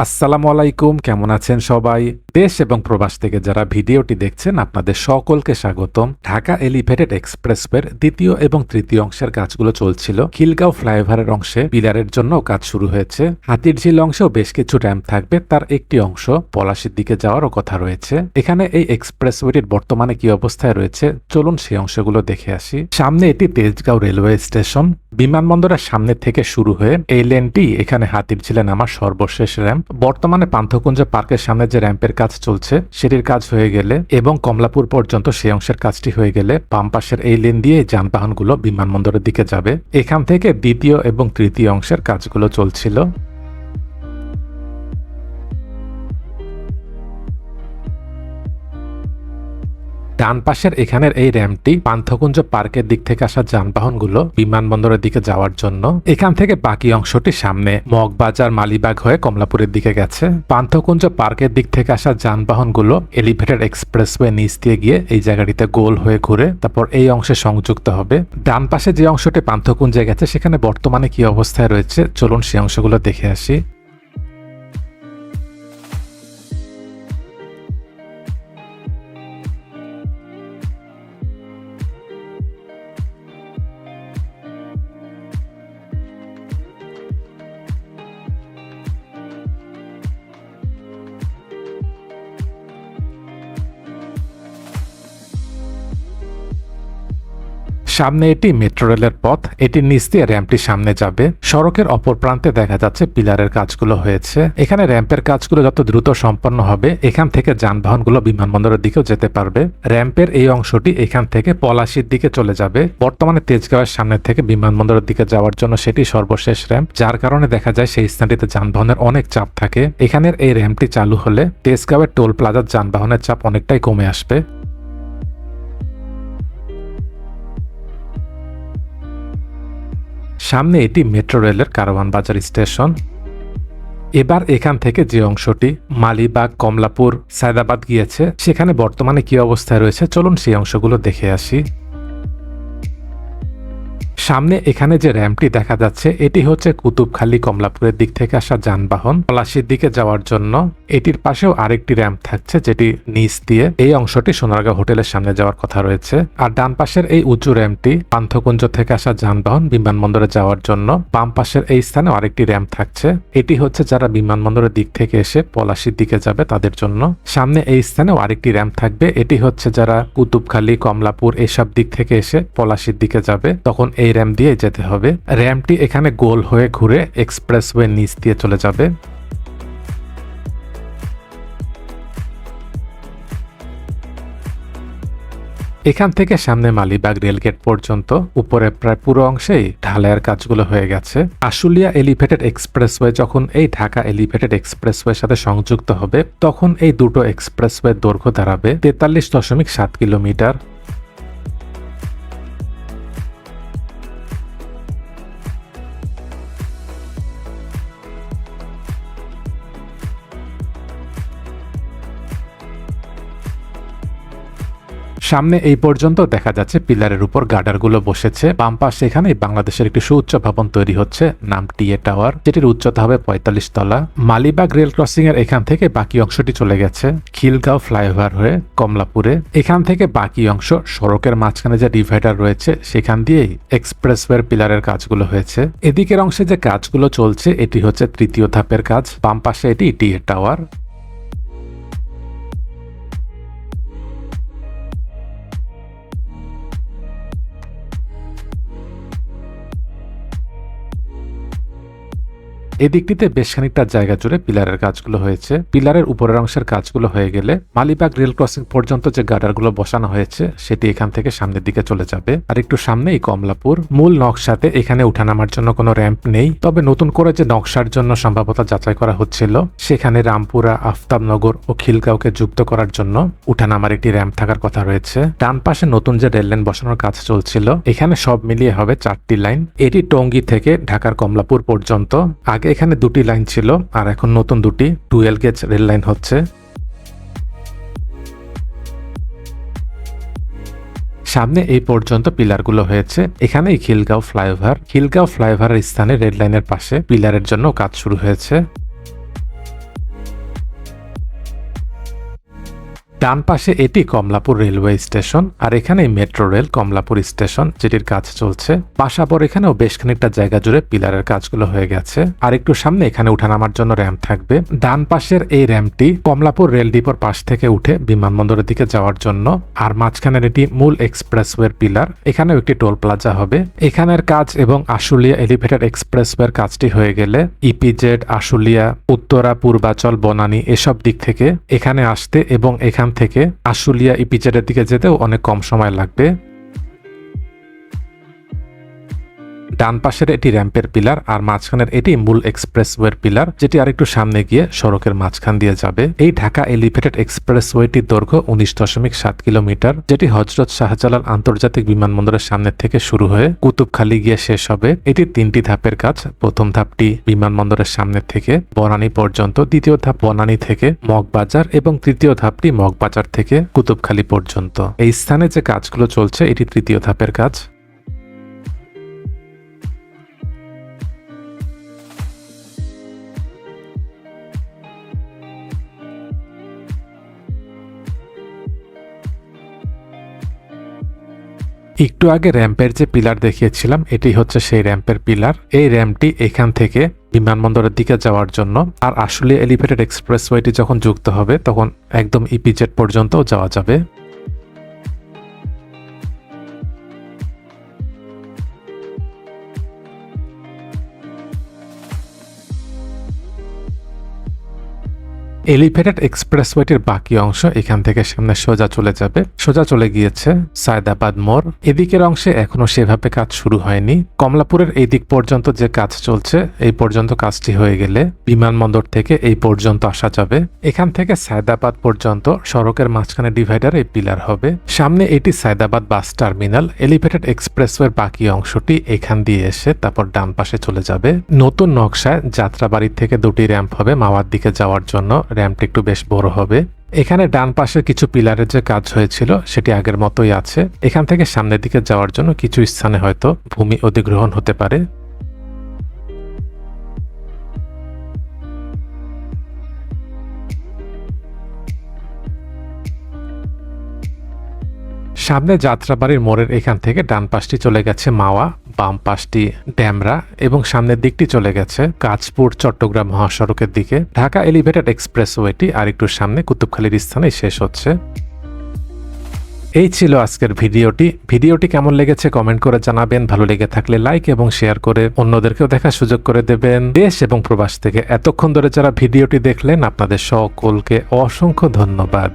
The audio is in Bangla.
আসসালামু আলাইকুম, কেমন আছেন সবাই? দেশ এবং প্রবাস থেকে যারা ভিডিওটি দেখছেন আপনাদের সকলকে স্বাগতম। ঢাকা এলিভেটেড এক্সপ্রেসওয়ের দ্বিতীয় এবং তৃতীয় অংশের কাজগুলো চলছিল। খিলগাঁও ফ্লাইওভারের অংশে পিলারের জন্য কাজ শুরু হয়েছে। হাতিরঝিল অংশেও বেশ কিছু র্যাম্প থাকবে, তার একটি অংশ পলাশীর দিকে যাওয়ারও কথা রয়েছে। এখানে এই এক্সপ্রেসওয়েটির বর্তমানে কি অবস্থায় রয়েছে চলুন সেই অংশগুলো দেখে আসি। সামনে এটি তেজগাঁও রেলওয়ে স্টেশন। বিমানবন্দরের সামনে থেকে শুরু হয়ে এই লেনটি এখানে হাতিরঝিলে নামার সর্বশেষ র্যাম্প। বর্তমানে পান্থকুঞ্জ পার্কের সামনে যে র্যাম্পের কাজ চলছে সেটির কাজ হয়ে গেলে এবং কমলাপুর পর্যন্ত সেই অংশের কাজটি হয়ে গেলে বাম পাশের এই লেন দিয়ে যানবাহনগুলো বিমানবন্দরের দিকে যাবে। এখান থেকে দ্বিতীয় এবং তৃতীয় অংশের কাজগুলো চলছিল। ডান পাশের এখানের এই র্যাম্পটি পান্থকুঞ্জ পার্কের দিক থেকে আসা যানবাহনগুলো বিমানবন্দরের দিকে যাওয়ার জন্য। এখান থেকে বাকি অংশটি সামনে মগবাজার মালিবাগ হয়ে কমলাপুরের দিকে গেছে। পান্থকুঞ্জ পার্কের দিক থেকে আসা যানবাহনগুলো এলিভেটেড এক্সপ্রেসওয়ে নিচ দিয়ে গিয়ে এই জায়গাটিতে গোল হয়ে ঘুরে তারপর এই অংশে সংযুক্ত হবে। ডান পাশে যে অংশটি পান্থকুঞ্জে গেছে সেখানে বর্তমানে কি অবস্থায় রয়েছে চলুন সেই অংশগুলো দেখে আসি। সামনে এটি মেট্রো রেলের পথ, এটির নিচ দিয়ে র্যাম্পটি সামনে যাবে। সড়কের অপর প্রান্তে দেখা যাচ্ছে পিলারের কাজগুলো হয়েছে। এখানে র্যাম্পের কাজগুলো যত দ্রুত সম্পন্ন হবে এখান থেকে যানবাহনগুলো বিমানবন্দরের দিকেও যেতে পারবে। র্যাম্পের এই অংশটি এখান থেকে পলাশীর দিকে চলে যাবে। বর্তমানে তেজগাঁওয়ের সামনে থেকে বিমানবন্দরের দিকে যাওয়ার জন্য সেটি সর্বশেষ র্যাম্প, যার কারণে দেখা যায় সেই স্থানটিতে যানবাহনের অনেক চাপ থাকে। এখানের এই র্যাম্পটি চালু হলে তেজগাঁওয়ের টোল প্লাজার যানবাহনের চাপ অনেকটাই কমে আসবে। সামনে এটি মেট্রো রেলের কারওয়ান বাজার স্টেশন। এবার এখান থেকে যে অংশটি মালিবাগ কমলাপুর সায়দাবাদ গিয়েছে সেখানে বর্তমানে কি অবস্থায় রয়েছে চলুন সেই অংশগুলো দেখে আসি। সামনে এখানে যে র্যাম্পটি দেখা যাচ্ছে এটি হচ্ছে কুতুবখালী কমলাপুরের দিক থেকে আসা যানবাহন পলাশীর দিকে যাওয়ার জন্য। এটির পাশেও আরেকটি র্যাম্প থাকছে যেটি নিচ দিয়ে এই অংশটি সোনারগাঁও হোটেলের সামনে যাওয়ার কথা রয়েছে। আর ডান পাশের এই উঁচু র্যাম্পটি পান্থকুঞ্জ থেকে আসা যানবাহন বিমানবন্দরে যাওয়ার জন্য। বাম পাশের এই স্থানে আরেকটি র্যাম্প থাকছে, এটি হচ্ছে যারা বিমানবন্দরের দিক থেকে এসে পলাশীর দিকে যাবে তাদের জন্য। সামনে এই স্থানেও আরেকটি র্যাম্প থাকবে, এটি হচ্ছে যারা কুতুবখালী কমলাপুর এসব দিক থেকে এসে পলাশীর দিকে যাবে তখন এই র্যাম্প দিয়ে যেতে হবে। র্যাম্পটি এখানে গোল হয়ে ঘুরে এক্সপ্রেসওয়ে নিচ দিয়ে চলে যাবে। এখান থেকে সামনে মালিবাগ রেলগেট পর্যন্ত উপরে প্রায় পুরো অংশেই ঢালাইয়ের কাজগুলো হয়ে গেছে। আশুলিয়া এলিভেটেড এক্সপ্রেসওয়ে যখন এই ঢাকা এলিভেটেড এক্সপ্রেসওয়ের সাথে সংযুক্ত হবে তখন এই দুটো এক্সপ্রেসওয়ে দৈর্ঘ্য দাঁড়াবে 43.7 কিলোমিটার। সামনে এই পর্যন্ত দেখা যাচ্ছে পিলারের উপর গার্ডারগুলো বসেছে। বাম পাশে এখানে বাংলাদেশের একটি সুউচ্চ ভবন তৈরি হচ্ছে, নাম টিএ টাওয়ার, যেটির উচ্চতা হবে 45 তলা। মালিবাগ রেল ক্রসিং এর এখান থেকে বাকি অংশটি চলে গেছে খিলগাঁও ফ্লাইওভার হয়ে কমলাপুরে। এখান থেকে বাকি অংশ সড়কের মাঝখানে যে ডিভাইডার রয়েছে সেখান দিয়েই এক্সপ্রেসওয়ের পিলারের কাজগুলো হয়েছে। এদিকের অংশে যে কাজগুলো চলছে এটি হচ্ছে তৃতীয় ধাপের কাজ। বাম পাশে এটি টিএ টাওয়ার। এদিকটিতে বেশ খানিকটা জায়গা জুড়ে পিলারের কাজগুলো হয়েছে। পিলারের উপরের অংশের কাজগুলো হয়ে গেলে মালিবাগ রেল ক্রসিং পর্যন্ত যে গার্ডারগুলো বসানো হয়েছে সেটি এখান থেকে সামনের দিকে চলে যাবে। আর একটু সামনেই কমলাপুর। মূল নকশাতে এখানে উঠানামার জন্য কোনো র্যাম্প নেই, তবে নতুন করে যে নকশার জন্য সম্ভবত যাচাই করা হচ্ছিল সেখানে রামপুরা, আফতাবনগর ও খিলগাঁওকে যুক্ত করার জন্য উঠানামার একটি র্যাম্প থাকার কথা রয়েছে। ডান পাশে নতুন যে রেল লাইন বসানোর কাজ চলছিল এখানে সব মিলিয়ে হবে 4টি লাইন। এটি টঙ্গী থেকে ঢাকার কমলাপুর পর্যন্ত। আগে এখানে 2টি লাইন ছিল আর এখন নতুন 2টি ডুয়েল গেজ রেল লাইন হচ্ছে। সামনে এই পর্যন্ত পিলারগুলো হয়েছে। এখানেই খিলগাঁও ফ্লাইওভার। খিলগাঁও ফ্লাইওভারের স্থানে রেড লাইনের পাশে পিলারের জন্য কাজ শুরু হয়েছে। ডান পাশে এটি কমলাপুর রেলওয়ে স্টেশন, আর এখানে মেট্রো রেল কমলাপুর স্টেশন যেটির কাজ চলছে। পাশাপর এখানেও বেশ খানিকটা জায়গা জুড়ে পিলারের কাজগুলো হয়ে গেছে। আর একটু সামনে এখানে উঠানামার জন্য র্যাম্প থাকবে। ডান পাশের এই র্যাম্পটি কমলাপুর রেল ডিপোর পাশ থেকে উঠে বিমানবন্দরের দিকে যাওয়ার জন্য। আর মাঝখানের এটি মূল এক্সপ্রেসওয়ের পিলার। এখানেও একটি টোল প্লাজা হবে। এখানের কাজ এবং আশুলিয়া এলিভেটেড এক্সপ্রেসওয়ের কাজটি হয়ে গেলে ইপিজেড, আশুলিয়া, উত্তরা, পূর্বাচল, বনানী এসব দিক থেকে এখানে আসতে এবং এখান থেকে আশুলিয়া ইপিজেডের দিকে যেতেও অনেক কম সময় লাগবে। ডান পাশের এটি র্যাম্পের পিলার, আর মাঝখানের এটি মূল এক্সপ্রেসওয়ের পিলার, যেটি আরেকটু সামনে গিয়ে সড়কের মাঝখান দিয়ে যাবে। এই ঢাকা এলিভেটেড এক্সপ্রেসওয়েটির দৈর্ঘ্য 19.7 কিলোমিটার, যেটি হযরত শাহজালাল আন্তর্জাতিক বিমানবন্দরের সামনে থেকে শুরু হয়ে কুতুবখালী গিয়ে শেষ হবে। এটি 3টি ধাপের কাজ। প্রথম ধাপটি বিমানবন্দরের সামনে থেকে বনানী পর্যন্ত, দ্বিতীয় ধাপ বনানী থেকে মগবাজার এবং তৃতীয় ধাপটি মগবাজার থেকে কুতুবখালী পর্যন্ত। এই স্থানে যে কাজগুলো চলছে এটি 3য় ধাপের কাজ। একটু আগে র্যাম্পের যে পিলার দেখিয়েছিলাম এটি হচ্ছে সেই র্যাম্পের পিলার। এই র্যাম্পটি এখান থেকে বিমানবন্দরের দিকে যাওয়ার জন্য, আর আসলে এলিভেটেড এক্সপ্রেসওয়েটি যখন যুক্ত হবে তখন একদম ইপিজেড পর্যন্তও যাওয়া যাবে। এলিভেটেড এক্সপ্রেসওয়েটির বাকি অংশ এখান থেকে সামনে সোজা চলে যাবে। সোজা চলে গিয়েছে সায়দাবাদ মোড়। এদিকের অংশে এখনো সেভাবে কাজ শুরু হয়নি। কমলাপুরের এই দিক পর্যন্ত যে কাজ চলছে এই পর্যন্ত কাজটি হয়ে গেলে বিমানবন্দর থেকে এই পর্যন্ত আসা যাবে। এখান থেকে সায়দাবাদ পর্যন্ত সড়কের মাঝখানে ডিভাইডার এই পিলার হবে। সামনে এটি সায়দাবাদ বাস টার্মিনাল। এলিভেটেড এক্সপ্রেসওয়ের বাকি অংশটি এখান দিয়ে এসে তারপর ডান পাশে চলে যাবে। নতুন নকশায় যাত্রাবাড়ি থেকে 2টি র্যাম্প হবে মাওয়ার দিকে যাওয়ার জন্য। র্যাম্পটি একটু বেশ বড় হবে। এখানে ডান পাশের কিছু পিলারের যে কাজ হয়েছিল সেটি আগের মতোই আছে। এখান থেকে সামনের দিকে যাওয়ার জন্য কিছু স্থানে হয়তো ভূমি অধিগ্রহণ হতে পারে। সামনে যাত্রাবাড়ির মোড়ের এখান থেকে ডান পাশটি চলে গেছে মাওয়া, বাম পাশটি ড্যামরা এবং সামনের দিকটি চলে গেছে কাঁচপুর চট্টগ্রাম মহাসড়কের দিকে। ঢাকা এলিভেটেড এক্সপ্রেসওয়েটি আর একটু সামনে কুতুবখালীর স্থানে শেষ হচ্ছে। এই ছিল আজকের ভিডিওটি কেমন লেগেছে কমেন্ট করে জানাবেন। ভালো লেগে থাকলে লাইক এবং শেয়ার করে অন্যদেরকেও দেখার সুযোগ করে দেবেন। দেশ এবং প্রবাস থেকে এতক্ষণ ধরে যারা ভিডিওটি দেখলেন আপনাদের সকলকে অসংখ্য ধন্যবাদ।